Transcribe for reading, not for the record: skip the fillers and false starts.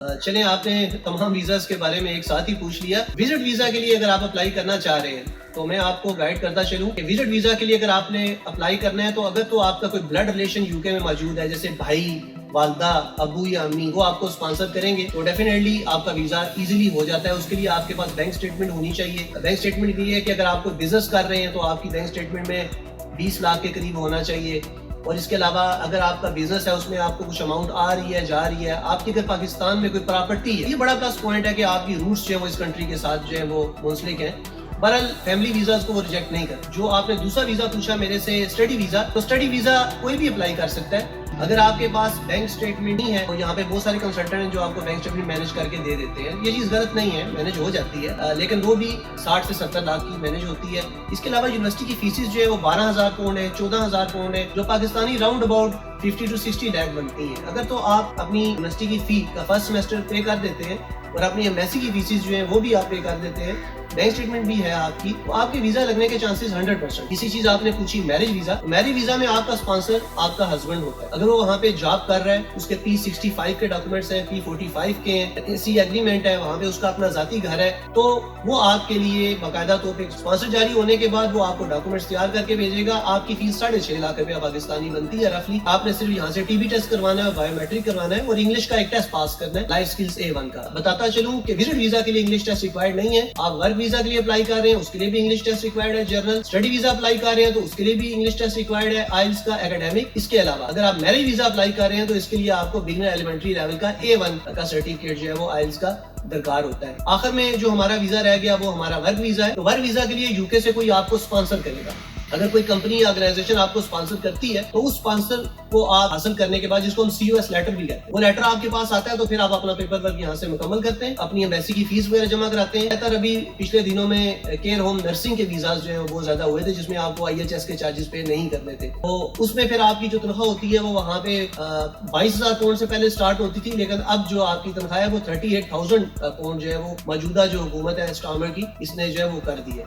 چلیں آپ نے تمام ویزاز کے بارے میں ایک ساتھ ہی پوچھ لیا. وزٹ ویزا کے لیے اگر آپ اپلائی کرنا چاہ رہے ہیں تو میں آپ کو گائیڈ کرتا چلوں کہ وزٹ ویزا کے لیے اگر آپ نے اپلائی کرنا ہے تو اگر تو آپ کا کوئی بلڈ ریلیشن یو کے میں موجود ہے، جیسے بھائی، والدہ، ابو یا امی، وہ آپ کو اسپانسر کریں گے تو ڈیفینیٹلی آپ کا ویزا ایزیلی ہو جاتا ہے. اس کے لیے آپ کے پاس بینک اسٹیٹمنٹ ہونی چاہیے. بینک اسٹیٹمنٹ یہ ہے کہ اگر آپ کو بزنس کر رہے ہیں تو آپ کی بینک اسٹیٹمنٹ میں 20 لاکھ کے قریب ہونا چاہیے. اور اس کے علاوہ اگر آپ کا بزنس ہے، اس میں آپ کو کچھ اماؤنٹ آ رہی ہے، جا رہی ہے، آپ کی اگر پاکستان میں کوئی پراپرٹی ہے، یہ بڑا پلس پوائنٹ ہے کہ آپ کی روٹس جو ہے وہ اس کنٹری کے ساتھ جو ہے وہ منسلک ہیں. بہرحال فیملی ویزاز کو وہ ریجیکٹ نہیں کرتے. جو آپ نے دوسرا ویزا پوچھا میرے سے اسٹڈی ویزا، تو اسٹڈی ویزا کوئی بھی اپلائی کر سکتا ہے اگر آپ کے پاس بینک اسٹیٹمنٹ نہیں ہے. اور یہاں پہ بہت سارے کنسلٹنٹ ہیں جو آپ کو بینک اسٹیٹمنٹ مینج کر کے دے دیتے ہیں. یہ چیز غلط نہیں ہے، مینج ہو جاتی ہے، لیکن وہ بھی 60 سے 70 لاکھ کی مینج ہوتی ہے. اس کے علاوہ یونیورسٹی کی فیسز جو ہے وہ 12,000 پاؤنڈ ہے، 14,000 پاؤنڈ ہے، جو Pakistani round about 50 to 60 lakh بنتی ہیں. اگر تو آپ اپنی یونیورسٹی کی فی کا فرسٹ سیمسٹر پے کر دیتے ہیں اور اپنی ایم ایس سی کی فیسز جو ہیں وہ بھی آپ پے کر دیتے ہیں، بینک اسٹیٹمنٹ بھی ہے آپ کی، تو آپ کے ویزا لگنے کے چانسز 100%. اسی چیز آپ نے پوچھی میرج ویزا. میرج ویزا میں آپ کا اسپانسر آپ کا ہسبینڈ ہوتا ہے. اگر وہ وہاں پہ جاب کر رہا ہے، اس کے P65 کے ڈاکومنٹس ہیں، P45 کے ہیں، سی ایگریمنٹ ہے، وہاں پہ اس کا اپنا ذاتی گھر ہے، تو وہ آپ کے لیے باقاعدہ طور پہ اسپانسر جاری ہونے کے بعد وہ آپ کو ڈاکومنٹس تیار کر کے بھیجے گا. آپ کی فیس 6.5 لاکھ روپیہ پاکستانی بنتی ہے رفلی. آپ نے صرف یہاں سے ٹی بی ٹیسٹ کروانا ہے، بایو میٹرک کروانا ہے اور انگلش کا ایک ٹیسٹ پاس کرنا ہے، لائف اسکلز A1 کا. بتاتا چلوں کہ وزٹ ویزا کے لیے انگلش ٹیسٹ ریکوائرڈ نہیں ہے. آپ ورک ویزا کے لیے اپلائی کر رہے ہیں، اس کے لیے بھی انگلش ٹیسٹ ریکوائرڈ ہے جنرل. اسٹڈی ویزا اپلائی کر رہے ہیں تو اس کے لیے بھی انگلش ٹیسٹ ریکوائرڈ ہے آئلٹس کا، اکیڈمک. اس کے علاوہ اگر آپ میرج ویزا اپلائی کر رہے ہیں تو اس کے لیے آپ کو بگنر ایلیمنٹری لیول کا A1 کا سرٹیفکیٹ جو ہے وہ آئلٹس کا درکار ہوتا ہے. آخر میں جو ہمارا ویزا رہ گیا وہ ہمارا ورک ویزا ہے. تو ورک ویزا کے لیے یو کے سے کوئی آپ کو اسپانسر کرے گا. اگر کوئی کمپنی یا آرگنائزیشن آپ کو اسپانسر کرتی ہے تو اس اسپانسر کو آپ حاصل کرنے کے بعد، جس کو ہم COS لیٹر بھی کہتے ہیں، وہ لیٹر آپ کے پاس آتا ہے تو پھر آپ اپنا پیپر ورک یہاں سے مکمل کرتے ہیں، اپنی ایمبیسی کی فیس وغیرہ جمع کراتے ہیں. بہتر ابھی پچھلے دنوں میں کیئر ہوم نرسنگ کے ویزاز جو ہیں وہ زیادہ ہوئے تھے، جس میں آپ کو IHS کے چارجز پے نہیں کرنے تھے. تو اس میں پھر آپ کی جو تنخواہ ہوتی ہے وہ وہاں پہ 22,000 پاؤنڈ سے پہلے سٹارٹ ہوتی تھی، لیکن اب جو آپ کی تنخواہ ہے وہ 38,000 پاؤنڈ جو ہے وہ موجودہ جو حکومت ہے اسٹارمر کی، اس نے جو ہے وہ کر دی ہے.